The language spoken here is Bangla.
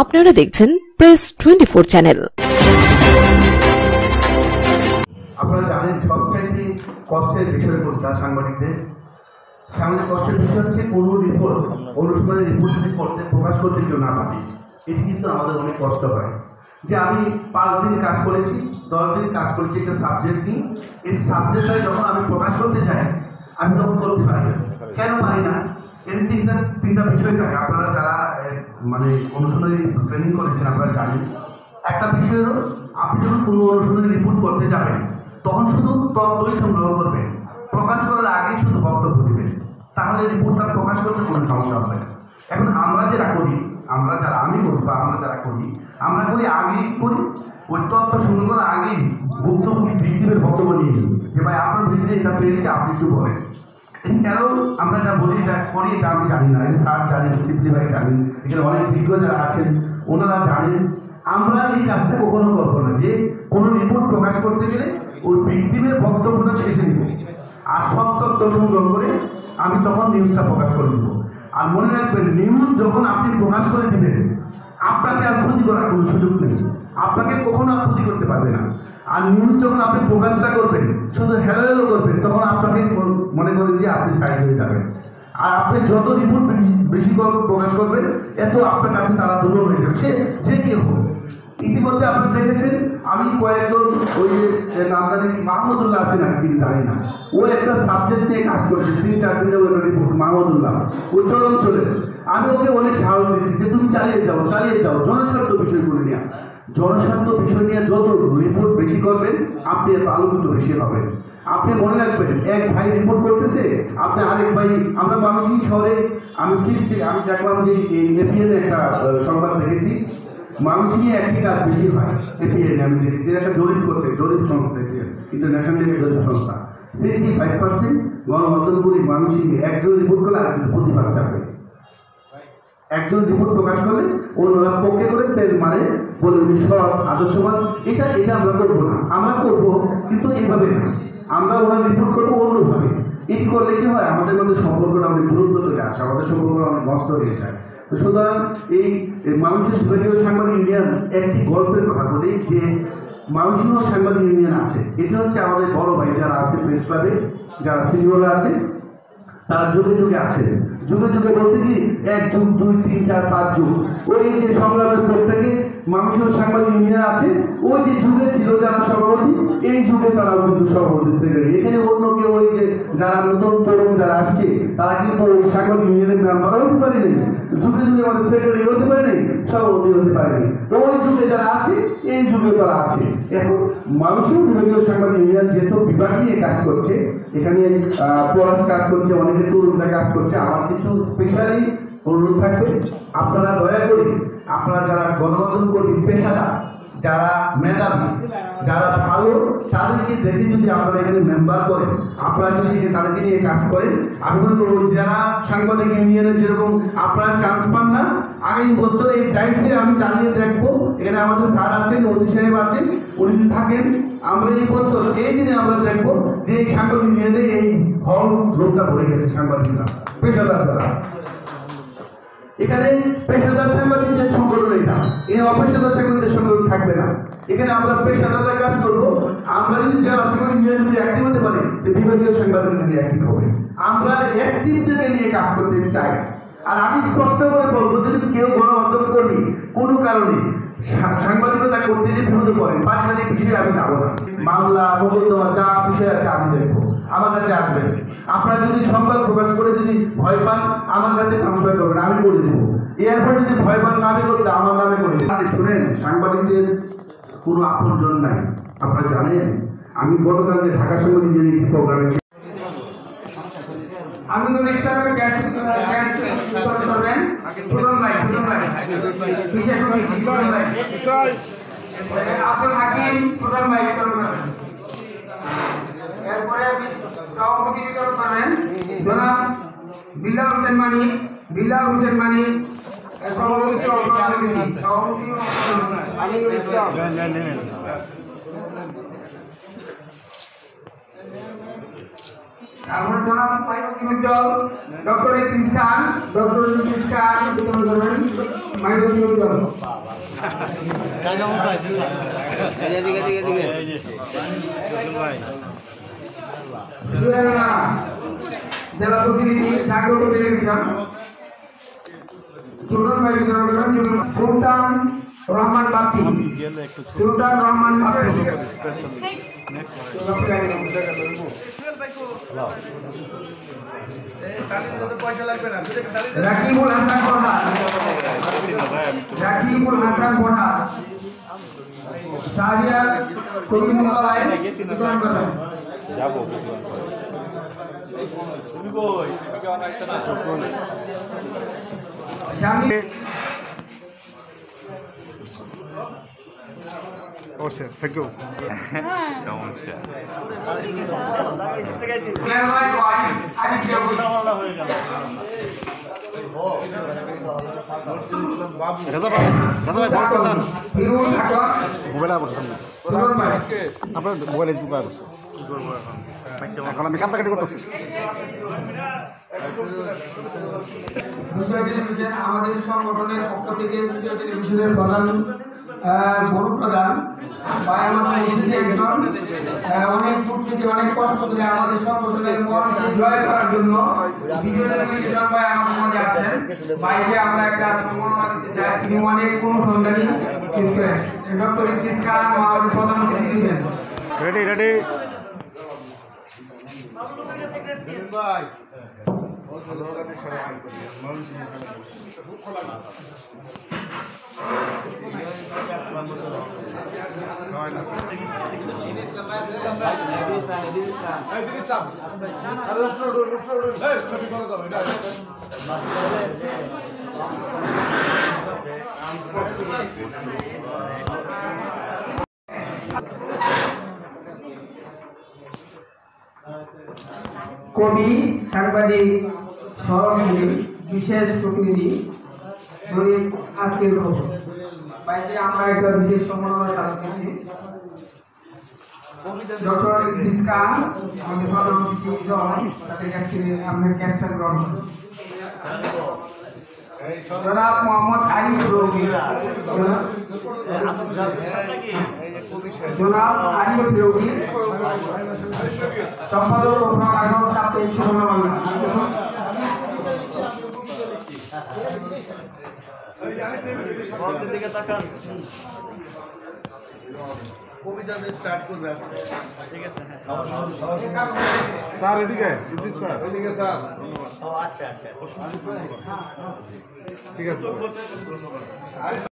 আপনারা দেখছেন প্রেস 24 চ্যানেল। আপনারা জানেন সবচাইতে কষ্টের বিষয় কোনটা সাংবাদিকদের? সাংবাদিক কষ্টের বিষয় হচ্ছে কোনো রিপোর্ট, অনুসন্ধানের রিপোর্ট যদি প্রকাশ করতে কেউ না পারে, এটি কিন্তু আমাদের অনেক কষ্ট হয়। যে আমি 5 দিন কাজ করেছি, 10 দিন কাজ করেছি একটা সাবজেক্ট নিয়ে, এই সাবজেক্টটা যখন আমি প্রকাশ করতে যাই আমি তখন করতে পারি না। কেন পারি না? এর তিনটা বিষয় থাকে। আপনারা যারা মানে অনুসন্ধানী ট্রেনিং করেছেন আপনারা জানেন। একটা বিষয় হলো আপনি যখন কোনো অনুসন্ধানী রিপোর্ট করতে যাবেন তখন শুধু তথ্যই সংগ্রহ করবেন, প্রকাশ করার আগেই শুধু বক্তব্য দেবেন, তাহলে রিপোর্টটা প্রকাশ করতে কোনো সমস্যা হবে না। এখন আমরা যেটা করি, আমরা যারা আমি করি বা আমরা যারা করি, আমরা করি আগেই করি, ওই তথ্য সংগ্রহ করার আগেই ভুক্তভোগী ভিক্টিমের বক্তব্য নিয়ে নিই যে ভাই আপনার বিরুদ্ধে এটা পেয়েছে, আপনি একটু বলেন। কেন আমরা যা বলি এটা করি এটা আমি জানি না, স্যার জানেন, সিপ্লি ভাই জানেন, এখানে অনেক বিজ্ঞ যারা আছেন ওনারা জানেন। আমরা এই কাজটা কখনো করবো না যে কোনো রিপোর্ট প্রকাশ করতে গেলে ওই ভিক্টিমের বক্তব্যটা শেষে নিব, আর সব তথ্য সংগ্রহ করে আমি তখন নিউজটা প্রকাশ করে দেবো। আর মনে রাখবেন, নিউজ যখন আপনি প্রকাশ করে দিবেন আপনাকে আর ক্ষতি করার কোনো সুযোগ নেই, আপনাকে কখনো আর ক্ষতি করতে পারবে না। আর নিউজ যখন আপনি প্রকাশটা করবেন, শুধু হেলো হেলো করবেন, তখন আপনাকে মনে করেন যে আপনি সাইড হয়ে যাবেন। আর আপনি যত রিপোর্ট বেশি প্রকাশ করবেন এত আপনার কাছে তারা দূর হয়ে যাচ্ছে, যে কেউ হোক। ইতিমধ্যে আপনারা দেখেছেন আমি কয়েকজন ওই যে নামদানি মাহমুদুল্লাহ আছে না, তিনি জানি না, ও একটা সাবজেক্ট নিয়ে কাজ করেছে 3-4 দিনের ওই রিপোর্ট মাহমুদুল্লাহ, ও চলে। আমি ওকে অনেক সাহস দিচ্ছি যে তুমি চালিয়ে যাও জনস্বার্থ বিষয়গুলো নিয়ে। জনস্বার্থ বিষয় নিয়ে যত রিপোর্ট বেশি করবেন আপনি এত আলোকিত বেশি হবেন। আপনি মনে রাখবেন, এক ভাই রিপোর্ট করতেছে, আপনি আরেক ভাই, আমরা মানুষই শহরে আমি দেখলাম যে এপিএন একটা সংবাদ দেখেছি, মানুষই একটি কাজ বেশি হয়। এপিএন আমি দেখেছি একটা জরিপ করছে, জরিপ সংস্থা ইন্টারন্যাশনাল জরিপ সংস্থা, 65% গণমাধ্যমগুলি মানুষই একজন রিপোর্ট করলে আরেকজন প্রতিবাদ চাপে। একজন রিপোর্ট প্রকাশ করলে অন্যরা পক্ষে করে তেল মারে, বলে সব আদর্শবাদ, এটা আমরা করবো না। আমরা করবো কিন্তু এইভাবে না, আমরা ওরা রিপোর্ট করবো অন্যভাবে। এটি করলে কি হয়, আমাদের মধ্যে সম্পর্কটা অনেক দূরত্ব চলে আসে, আমাদের সম্পর্কটা অনেক নষ্ট হয়ে যায়। তো সুতরাং এই মানুষের সুপারিয় সাংবাদিক ইউনিয়ন একটি গল্পের কথা বলি যে মানুষের সাংবাদিক ইউনিয়ন আছে। এটি হচ্ছে আমাদের বড় ভাই যারা আছে প্রেস ক্লাবে, যারা সিনিয়ররা আছে, তারা যুগে যুগে আছে। যুগে যুগে বলতে কি 1 যুগ 2 3 4 5 যুগ, ওই যে সংগ্রামের পর থেকে মানুষের সাংবাদিক ইউনিয়ন আছে। ওই যে যুগে ছিল যারা সভাপতি, এই যুগে তারাও কিন্তু সভাপতি সেক্রেটারি। এখানে অন্য কেউ ওই যে যারা নতুন তরুণ যারা আসছে তারা কিন্তু ওই সাংবাদিক ইউনিয়নের মেম্বার হতে পারেনি, যুগে যুগে আমাদের সেক্রেটারি হতে পারেনি, সভাপতি হতে পারেনি। তো ওই যুগে যারা আছে এই যুগে তারা আছে। এখন মানুষের বিভাগীয় সাংবাদিক ইউনিয়ন যেহেতু বিভাগ নিয়ে কাজ করছে, এখানে পলাশ কাজ করছে, অনেকে তরুণরা কাজ করছে, আমার কিছু স্পেশালি অনুরোধ থাকবে, আপনারা দয়া করে আপনারা যারা গণমাধ্যম কর্মী পেশাদার, যারা মেধাবী, যারা ভালো, তাদেরকে দেখে যদি আপনারা এখানে মেম্বার করেন, আপনারা যদি তাদেরকে নিয়ে কাজ করেন, আমি মনে করবো যারা সাংবাদিক ইউনিয়নে যেরকম আপনারা চান্স পান না, আগামী বছর এই টাইমসে আমি দাঁড়িয়ে দেখবো, এখানে আমাদের স্যার আছেন, ওসি সাহেব আছেন, উনি থাকেন, আমরা এই বছর এই দিনে আমরা দেখবো যে এই সাংবাদিক ইউনিয়নে এই হল লোকটা ভরে গেছে সাংবাদিকরা, পেশাদার যারা। এখানে পেশাদার সাংবাদিকদের সংগঠন, এটা এই অপেশাদার সাংবাদিকদের সংগঠন থাকবে না। এখানে আমরা পেশাদাররা কাজ করবো। আমরা যদি যারা সাংবাদিক ইউনিয়ন যদি অ্যাক্টিভ হতে পারি, বিভাগীয় সাংবাদিকরা নিয়ে অ্যাক্টিভ হবে। আমরা অ্যাক্টিভদেরকে নিয়ে কাজ করতে চাই। আর আমি স্পষ্ট করে বলবো, যদি কেউ গণমাধ্যম কর্মী কোনো কারণে সাংবাদিকতা করতে যে বিরোধ করেন, পারিবারিক বিষয়ে আমি যাবো না, মামলা মোকদ্দমা যা বিষয় আছে আমি দেখবো, আমার কাছে আসবেন। আপনারা যদি সংবাদ প্রকাশ করে যদি ভয় পান, আমার কাছে ট্রান্সফার করবেন, আমি করে দেবো। এরপর যদি ভয় পান নামে করতে আমার নামে করে দেবেন। শুনেন, সাংবাদিকদের কোনো আপনজন নাই। আপনারা জানেন, আমি গতকালকে ঢাকা সাংবাদিক ইউনিয়ন প্রোগ্রামে আমি তো ইসলামের করবেন আব্দুল হাকিম প্রধান ভাই করবেন। এরপরে সভাপতি করবেন জনাব বিল্লাল হোসেন মানিক, সভাপতি তারপরে জনাব মাইনুদ্দিন ডক্টর ইদ্রিস খান বিতরণ করবেন মাইনুদ্দিন জেলা প্রতিনিধি জাগ্রত টেলিভিশন সুলতান ভাই বিতরণ করবেন সুলতান রহমান বাপ্পি রাকিবুল হাসান বোরহান শাহরিয়ার কবিরুল্লাহ বিতরণ করবেন অবশ্যই থ্যাংক ইউ রাজা ভাই ভালো আছেন মোবাইলে বসেন আপনার মোবাইলে একটু বসে এখন আমি কাটাকাটি করতেছি বিজয় টেলিভিশন আমাদের সংগঠনের পক্ষ থেকে বিজয় টেলিভিশনের প্রধান গরু প্রধান বা আমাদের একজন অনেক দূর থেকে অনেক কষ্ট করে আমাদের সংগঠনের মনকে জয় করার জন্য বিজয় টেলিভিশন ভাই আমাদের মনে আসছেন বাইরে আমরা একটা সম্মাননা দিতে চাই তিনি অনেক অনুসন্ধানী ডক্টর ইদ্রিস খান আমাদের প্রধানমন্ত্রী দিবেন রেডি কবি সাংবাদিক সহযোগী বিশেষ প্রতিনিধি আজকের খবর বাইরে আমরা একটা বিশেষ সম্মাননা জানাচ্ছি ডক্টর ইদ্রিস খান আমাদের প্রধানমন্ত্রী তাদের কাছ থেকে আপনার ক্যান্সার গ্রহণ জনাব মোহাম্মদ আলী রোগী জনাব আলী রোগী সম্পাদক ও প্রকাশক সাপ্তাহিক সমন্বয় কবিতা দিয়ে স্টার্ট করবে ঠিক আছে স্যার এদিকে ইদ্রিস স্যার এদিকে স্যার ও আচ্ছা ঠিক আছে